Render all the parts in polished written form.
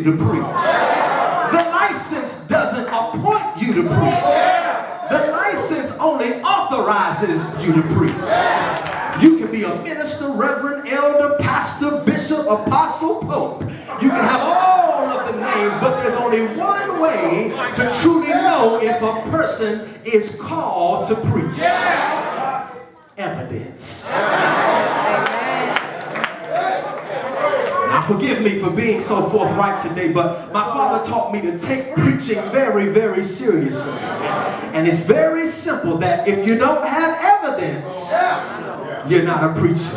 to preach. The license doesn't appoint you to preach. The license only authorizes you to preach. You can be a minister, reverend, elder, pastor, bishop, apostle, pope. You can have all of the names, but there's only one way to truly know if a person is called to preach. Evidence. Now forgive me for being so forthright today, but my father taught me to take preaching very, very seriously. And it's very simple that if you don't have evidence, you're not a preacher.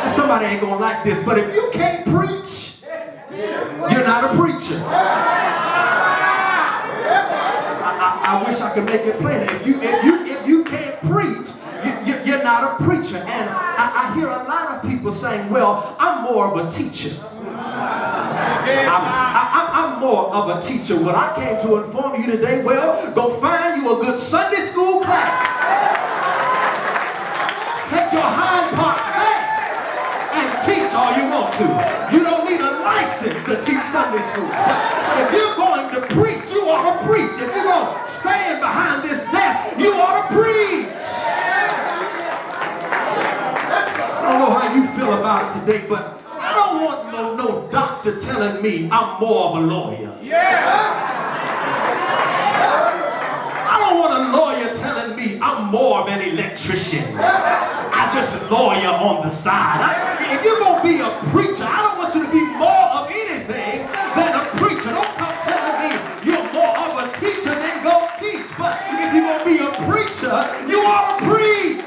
Somebody ain't gonna like this, but if you can't preach, you're not a preacher. I wish I could make it plainer. If you can't preach, you're not a preacher. And I hear a lot of people saying, well, I'm more of a teacher. I'm more of a teacher. Well, I came to inform you today, well, go find you a good Sunday school class. Take your hind parts back and teach all you want to. You don't need a license to teach Sunday school. But if you're going to preach, you ought to preach. If you're going to stand behind this desk, you ought to preach. I don't know how you feel about it today, but I don't want no doctor telling me I'm more of a lawyer. I don't want a lawyer telling me I'm more of an electrician. I just lawyer on the side. If you're going to be a preacher, I don't want you to be more of anything than a preacher. Don't come telling me you're more of a teacher than go teach. But if you're going to be a preacher, you ought to preach.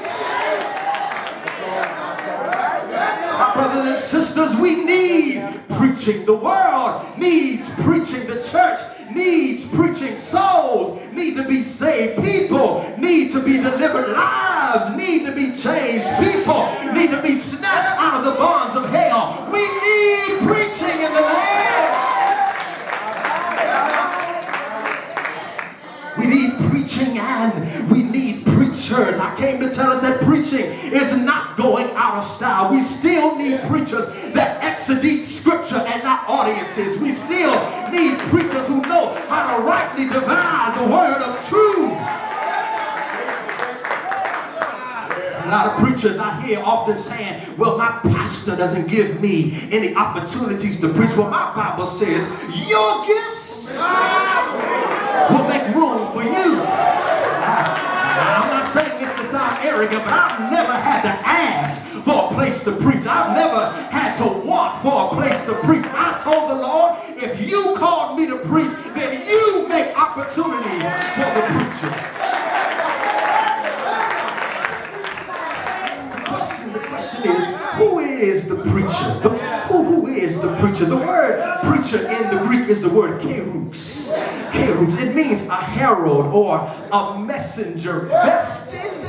My brothers and sisters, we need preaching. The world needs preaching. The church needs preaching. Souls need to be saved. People need to be delivered. Lives need to be changed. People need to be snatched out of the bonds of hell. We need preaching in the land. We need preaching and we need preachers. I came to tell us that preaching is not going out of style. We still need preachers that exegete scripture and not audiences. We still need preachers who know how to rightly divide the word of truth. A lot of preachers I hear often saying, well, my pastor doesn't give me any opportunities to preach. Well, my Bible says your gifts will make room for you. I'm not saying this to sound arrogant, but I've never had to ask for a place to preach. I've never had to want for a place to preach. I told the Lord, if you called me to preach, then you make opportunity for the preacher. The question is, who is the preacher? Who is the preacher? The word preacher in the Greek is the word kerux. Kerux, it means a herald or a messenger vested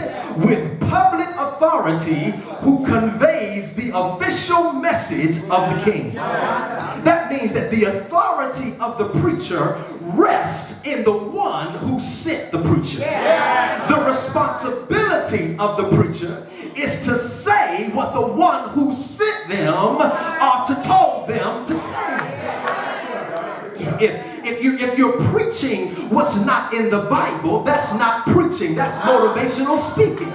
with public authority who conveys the official message of the king. That means that the authority of the preacher rests in the one who sent the preacher. The responsibility of the preacher is to say what the one who sent them ought to told them to say. If you're preaching what's not in the Bible, that's not preaching. That's motivational speaking.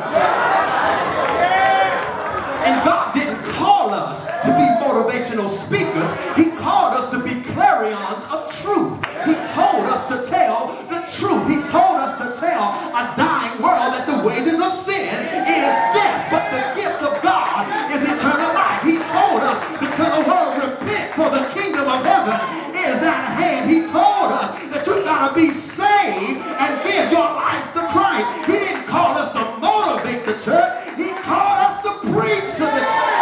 And God didn't call us to be motivational speakers. He called us to be clarions of truth. He told us to tell the truth. He told us to tell a dying world that the wages of sin is death, but the gift of God is eternal life. He told us to tell the world, repent, for the kingdom of heaven is at hand. He told us that you gotta be saved and give your life to Christ. He didn't call us to motivate the church. He called us to preach to the church.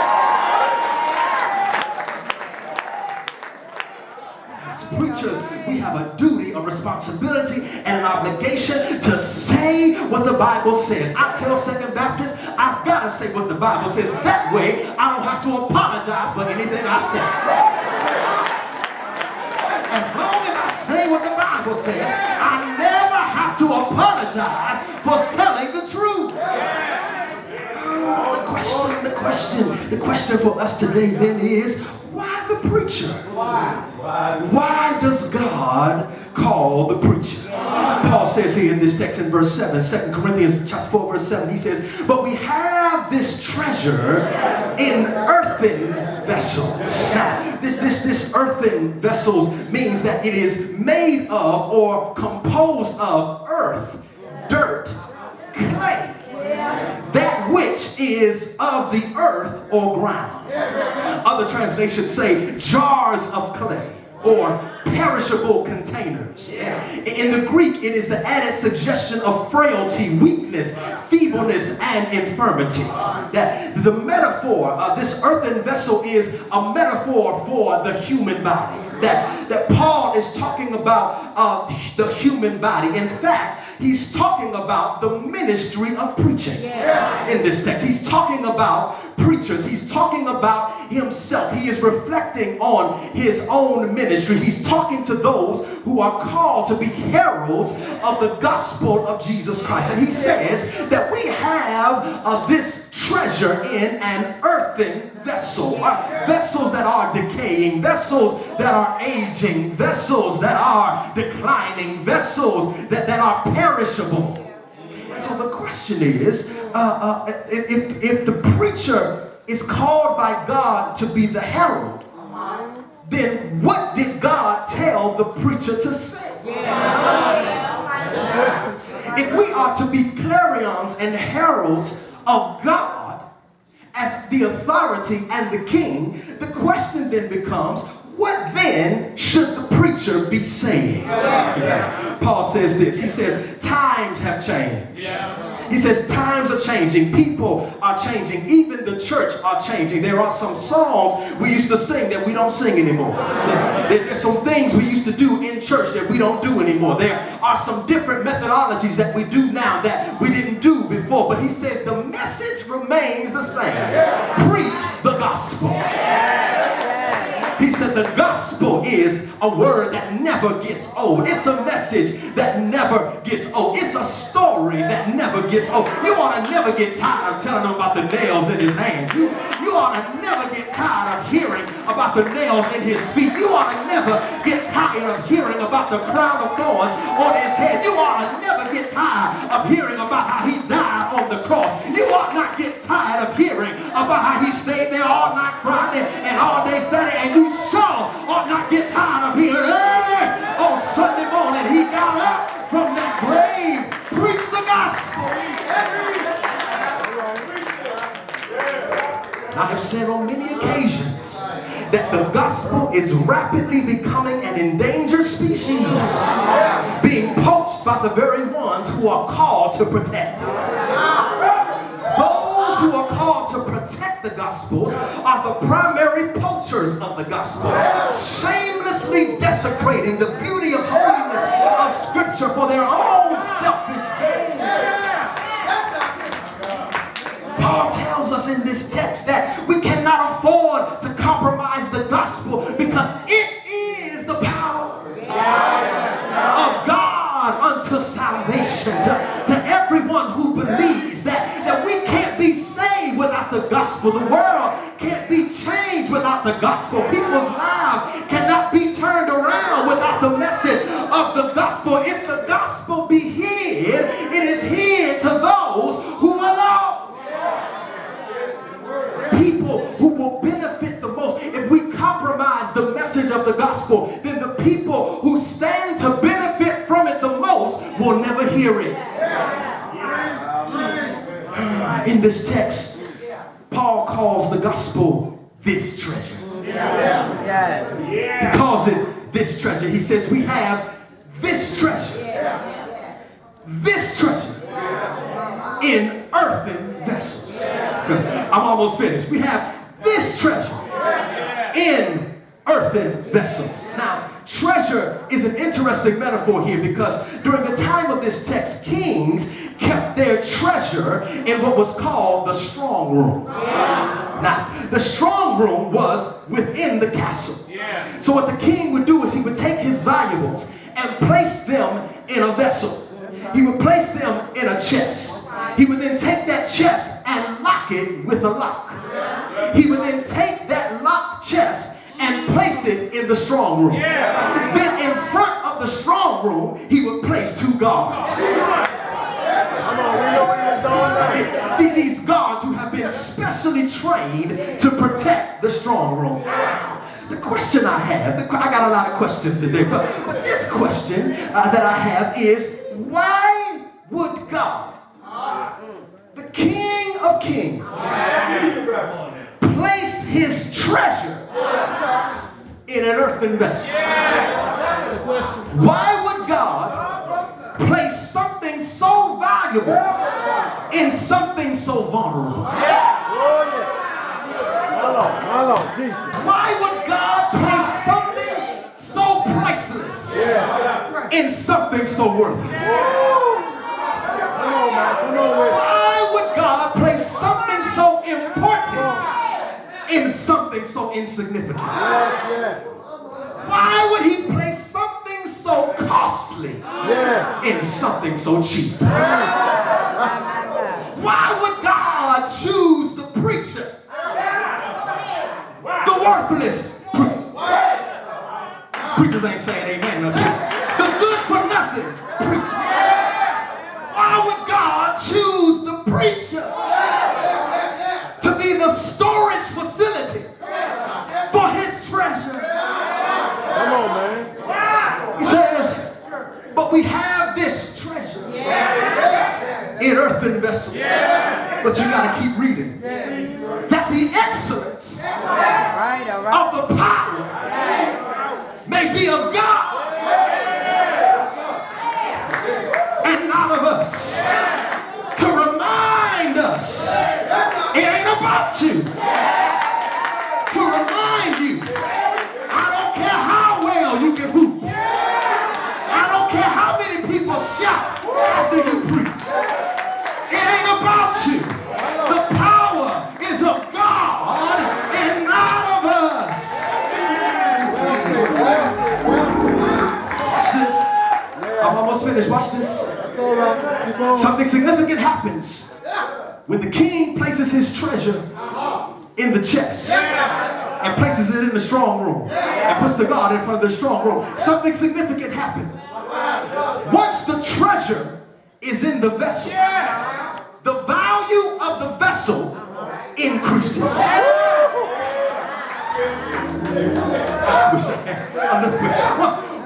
As preachers, we have a duty, a responsibility, and an obligation to say what the Bible says. I tell Second Baptist, I've got to say what the Bible says. That way, I don't have to apologize for anything I say. As long as I say what the Bible says, I never have to apologize for telling the truth. The question for us today then is, why why the preacher? Why does God call the preacher? Paul says here in this text in verse 7, 2 Corinthians chapter 4, verse 7, he says, but we have this treasure in earthen vessels. Now, this earthen vessels means that it is made of or composed of earth, dirt, clay, that which is of the earth or ground. Other translations say jars of clay or perishable containers. In the Greek, it is the added suggestion of frailty, weakness, feebleness, and infirmity. That the metaphor of this earthen vessel is a metaphor for the human body. That Paul is talking about the human body. In fact, he's talking about the ministry of preaching in this text. He's talking about preachers. He's talking about himself. He is reflecting on his own ministry. He's talking to those who are called to be heralds of the gospel of Jesus Christ. And he says that we have this treasure in an earthen vessel. Vessels that are decaying, vessels that are aging, vessels that are declining, vessels that are perishable. And so the question is, if the preacher is called by God to be the herald, then what did God tell the preacher to say? If we are to be clarions and heralds of God as the authority and the king, the question then becomes, what then should the preacher be saying? Paul says this. He says, times have changed. He says, times are changing. People are changing. Even the church are changing. There are some songs we used to sing that we don't sing anymore. There's some things we used to do in church that we don't do anymore. There are some different methodologies that we do now that we didn't do before. But he says the message remains the same. Preach the gospel. He said the gospel is a word that never gets old. It's a message that never gets old. It's a story that never gets old. You ought to never get tired of telling them about the nails in his hands. You ought to never get tired of hearing about the nails in his feet. You ought to never get tired of hearing about the crown of thorns on his head. You ought to never get tired of hearing about how he died on the cross. You ought not get tired of hearing about how he stayed there all night Friday and all day Saturday, and you sure ought not get tired of hearing early on Sunday morning he got up from that grave. Preach the gospel. I have said on many occasions that the gospel is rapidly becoming an endangered species, being poached by the very ones who are called to protect it. Those who are called to protect the gospels are the primary poachers of the gospel, shamelessly desecrating the beauty of holiness of Scripture for their own selfish gain. Paul tells us in this text that we cannot afford to compromise the gospel because it is the power of God unto salvation to everyone who believes that we can't be saved without the gospel. The world can't be changed without the gospel. People's lives cannot be turned around without the message of the gospel. If the gospel be hid, it is hid to those who are lost. People who will benefit the most if we compromise the message of the gospel, then the people who stand to benefit from it the most will never hear it. In this text, Paul calls the gospel this treasure. He calls it this treasure. He says we have this treasure. This treasure in earthen vessels. I'm almost finished. We have this treasure in earthen vessels. Now, treasure is an interesting metaphor here because during the time of this text, kings kept their treasure in what was called the strong room. Now, the strong room was within the castle. So what the king would do is he would take his valuables and place them in a vessel. He would place them in a chest. He would then take that chest and lock it with a lock. He would then take that locked chest and place it in the strong room. Then in front of the strong room, he would place 2 guards. These guards who have been specially trained to protect the strong room. The question I have, I got a lot of questions today, but this question that I have is, why would God, the King of Kings, place his treasure in an earthen vessel? Why would God place something so valuable in something so vulnerable? Why would God place something so priceless in something so worthless? Why would God place something so important in something so insignificant? Why would he place something so costly in something so cheap? Why would God choose the preacher, the worthless preacher? Preachers ain't saying amen up here. The good for nothing preacher. Why would God choose the preacher to be the storage facility for his treasure? Come on, man. He says, but we have this treasure in earthen vessels. But you got to keep reading. That the excellence of the power may be of God and not of us. To remind us, it ain't about you. To remind you, I don't care how well you can hoop. I don't care how many people shout after you preach. It ain't about you. The power is of God and not of us. Watch this. I'm almost finished. Watch this. Something significant happens when the king places his treasure in the chest and places it in the strong room and puts the guard in front of the strong room. Something significant happened. Once the treasure is in the vessel, the value of the vessel increases.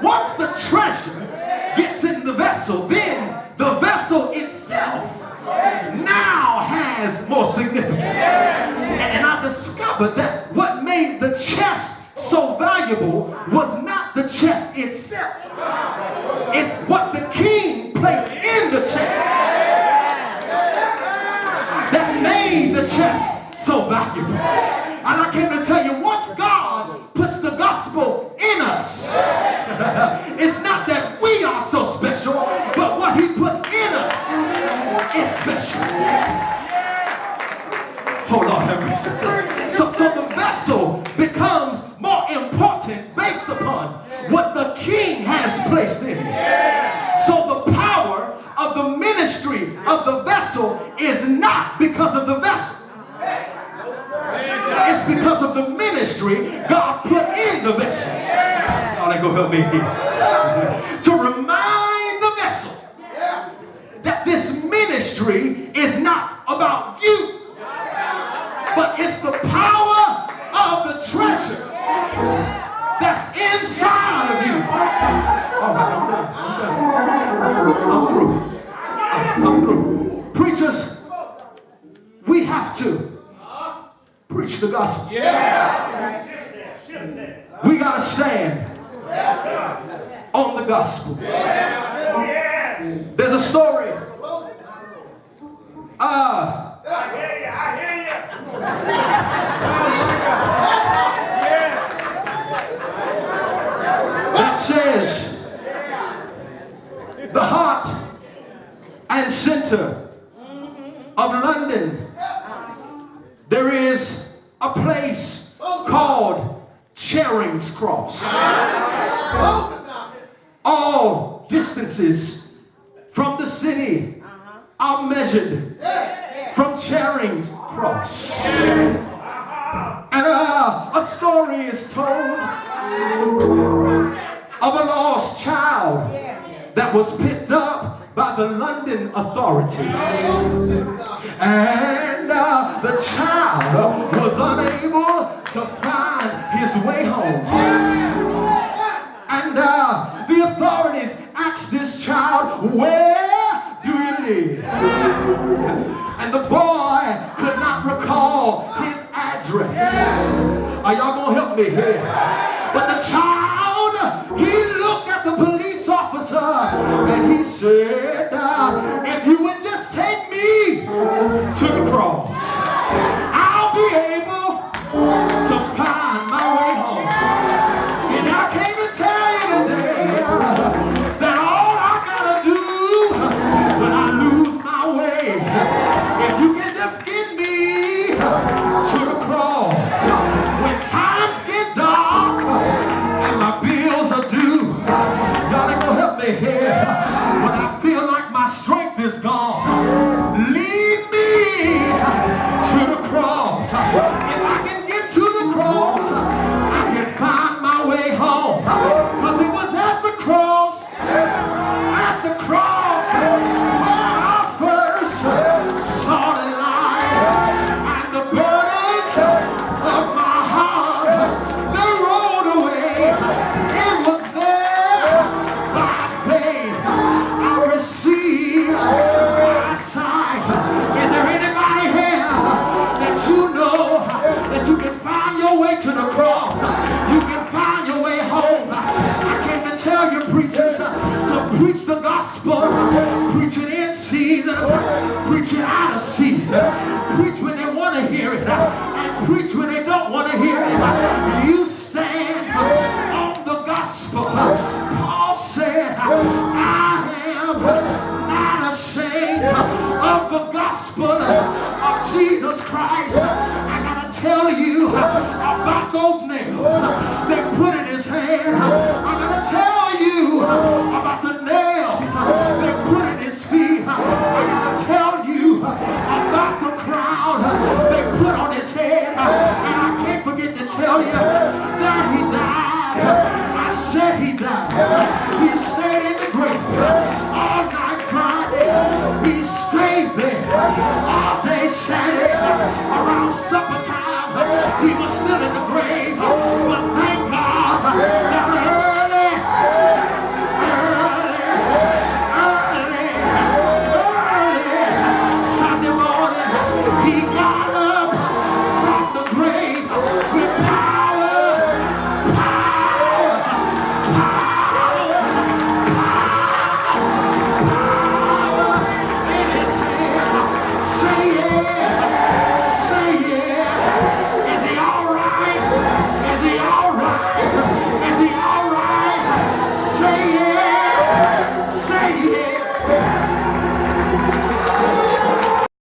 Once the treasure gets in the vessel, then the vessel itself now has more significance. And I discovered that what made the chest so valuable was not the chest itself. It's what the king placed in the chest that made the chest so valuable. And I came to tell you, once God puts the gospel in us, it's not that we are so special, but what he puts in us is special. Hold on, have mercy. So the vessel becomes more important based upon what the king has placed in it. So the power of the ministry of the vessel is not because of the vessel. It's because of the ministry God put in the vessel. Oh, they gonna help me here. To remind the vessel that this ministry is not about you, but it's the power of the treasure that's inside of you. All right, I'm done. I'm through. Preachers, we have to preach the gospel. We got to stand on the gospel. There's a story. That says the heart and center of London, there is a place called Charing's Cross. All distances from the city are measured from Charing's Cross. And a story is told of a lost child that was picked up by the London authorities. And the child was unable to find his way home. And the authorities asked this child, "Where do you live?" And the boy could not recall his address. Are y'all gonna help me here? But the child, he looked at the police officer and he said, "If you would just take me to the cross, I'll be able to find my way home." And I came to tell you today that all I gotta do when I lose my way, if you can just get me to the cross, when times get dark and my bills are due, y'all ain't gonna help me here. When I feel like my strength is gone, lead me to the cross. If I can get to the cross, I can find my way home. Because it was at the cross, where I first saw the light, and the burdens of my heart, they rolled away. It was there by faith I received my sight. Is there anybody here that you know that you can find your way to the cross? You can find your way home. I came to tell you, preachers, to preach the gospel. Preach it in season, preach it out of season. Preach when they want to hear it, and preach when they don't want to hear it. You stand on the gospel. Paul said, "I am not ashamed of the gospel of Jesus Christ." I gotta tell you about those nails they put in his hand. I gotta tell you about the nails they put in his feet. I gotta tell you about the crown they put on his head. And I can't forget to tell you